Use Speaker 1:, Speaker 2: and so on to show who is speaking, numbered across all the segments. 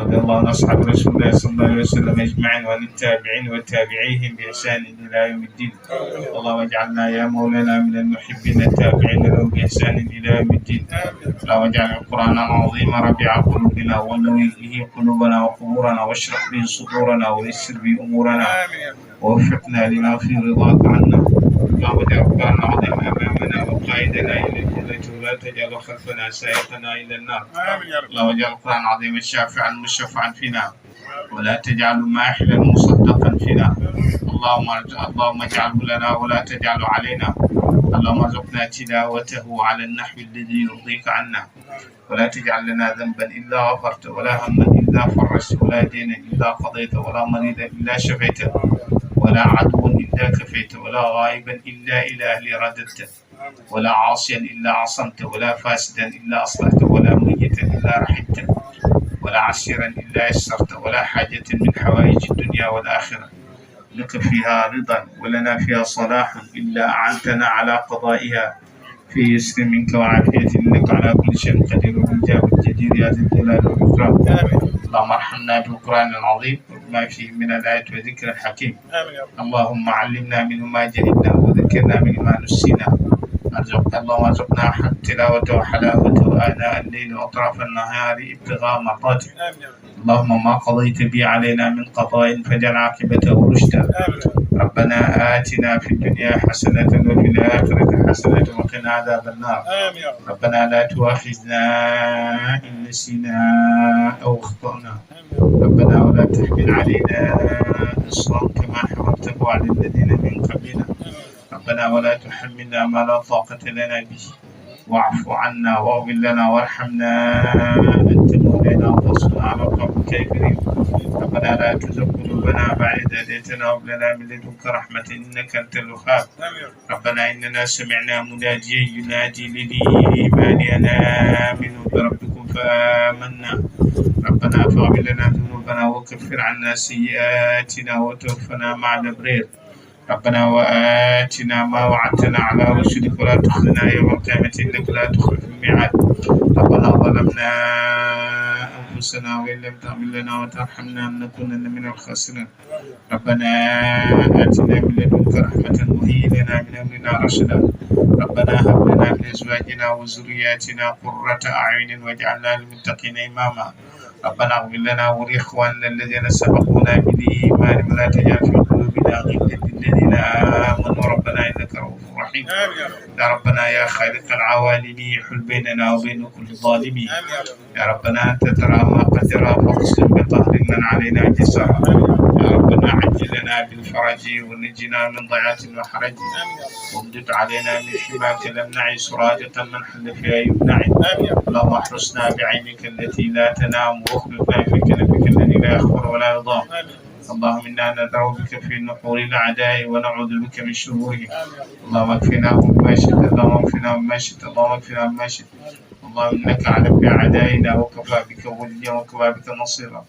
Speaker 1: رضي الله عن أصحاب رسول الله صلى الله عليه وسلم أجمعين وعن التابعين وتابعيهم بإحسان إلى يوم الدين. اللهم اجعلنا يا مولانا من المحبين التابعين لهم بإحسان إلى يوم الدين. اللهم اجعل القرآن العظيم ربيع قلوبنا ونور به قلوبنا وقبورنا واشرح به صدورنا ويسر به أمورنا ووفقنا لما في رضاك عنا. اللهم اجعل القرآن العظيم أمامنا وقائدنا إلى الجنة ولا تجعل خلفنا سائقنا إلى النار. اللهم اجعل القرآن العظيم شافعا مشفعا فينا ولا تجعل ماحلا مصدقا فينا. اللهم اجعله لنا ولا تجعله علينا. اللهم ارزقنا تلاوته على النحو الذي يرضيك عنا ولا تجعل لنا ذنبا إلا غفرته ولا هما إلا فرجته ولا دينا إلا قضيته ولا مريضا إلا شفيته ولا عدوا إلا كفيته ولا غائبا إلا إلى أهل رددته ولا عاصيا إلا عصمته ولا فاسدا إلا أصلحته ولا ميتا إلا رحمته ولا عسيرا إلا يسرته ولا حاجة من حوائج الدنيا والآخرة لك فيها رضا ولنا فيها صلاح إلا أعنتنا على قضائها في يسر منك وعافية إنك على كل شيء قدير وبالجاه الجدير يا ذا الجلال والإكرام. اللهم ارحمنا بالقرآن العظيم وما فيه من الآيات وذكر الحكيم. اللهم علمنا منه ما جهلنا وذكرنا منه ما نسينا. اللهم ارزقنا تلاوته وحلاوته آناء الليل وأطراف النهار ابتغاء مرضاتك. اللهم ما قضيت به علينا من قضاء فاجعل عاقبته رشدا. ربنا آتنا في الدنيا حسنة وفي الآخرة حسنة وقنا عذاب النار. ربنا لا تؤاخذنا إن نسينا أو أخطأنا. ربنا ولا تحمل علينا إصرا كما حملته على الذين من قبلنا. ربنا ولا تحملنا ما لا طاقة لنا به واعف عنا واغفر لنا وارحمنا أنت مولانا وانصرنا على القوم الكافرين. ربنا لا تزغ قلوبنا بعد إذ هديتنا وهب لنا من لدنك رحمة إنك أنت الوهاب. ربنا إننا سمعنا مناديا ينادي للإيمان أن آمنوا بربكم فآمنا. ربنا فاغفر لنا ذنوبنا وكفر عنا سيئاتنا وتوفنا مع الأبرار. ربنا وآتنا ما وعدتنا على رسلك ولا تخزنا يوم القيامة إنك لا تخلف الميعاد. ربنا ظلمنا أنفسنا وإن لم تغفر لنا وترحمنا لنكونن من الخاسرين. ربنا آتنا من لدنك رحمة وهيئ لنا من أمرنا رشدا. ربنا هب لنا من أزواجنا وذرياتنا قرة أعين واجعلنا للمتقين إماما. ربنا اغفر لنا ولإخواننا الذين سبقونا بالإيمان ولا تجعل في قلوبنا غلا للذين آمنوا ربنا إنك رؤوف رحيم. يا ربنا يا خالق العوالم حل بيننا وبين كل ظالمين. يا ربنا أنت ترى ما قد ترى فاقسم بقهر من علينا جسرا. يا ربنا عجل لنا بالفرج ونجنا من ضيعة وحرج وامدد علينا من حماك لمنع سراجة من حل فيها يمنع. اللهم احرسنا بعينك التي لا تنام واخلفنا في كنفك الذي لا يخبر ولا يضام. اللهم إنا ندعو بك في نحور الأعداء ونعوذ بك من شرورهم. اللهم اكفناهم بما شئت. اللهم اكفناهم بما شئت. اللهم اكفناهم بما شئت. اللهم إنك على بأعدائنا وكفى بك وليا وكفى بك نصيرا.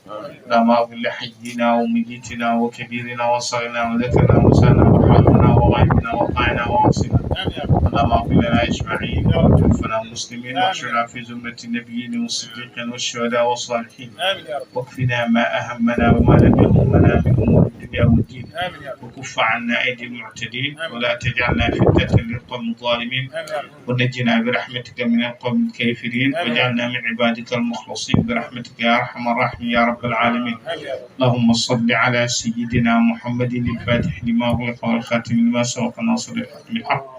Speaker 1: اللهم اغفر لحينا وميتنا وكبيرنا وصغيرنا وذكرنا وانثانا وحاضرنا وغائبنا وطاعنا وعاصنا. اللهم اغفر لنا أجمعين وتوفنا مسلمين واحشرنا في زمرة النبيين والصديقين والشهداء والصالحين. واكفنا ما أهمنا وما لم يهمنا من أمور الدنيا والدين. وكف عنا أيدي المعتدين ولا تجعلنا فتنة للقوم الظالمين. ونجنا برحمتك من القوم الكافرين واجعلنا من عبادك المخلصين برحمتك يا أرحم الراحمين يا رب العالمين. اللهم صل على سيدنا محمد الفاتح لما أغلق والخاتم لما سبق ناصر الحق بالحق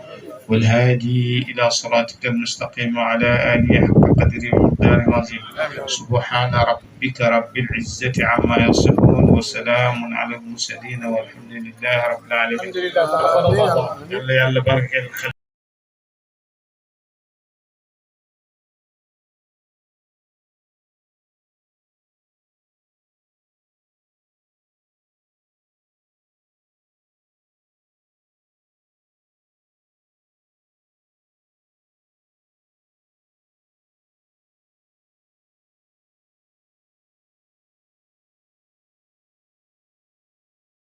Speaker 1: والهادي إلى صراطك المستقيم وعلى آله حق قدره ومقداره العظيم. سبحان ربك رب العزة عما يصفون وسلام على المرسلين والحمد لله رب العالمين. يلا بارك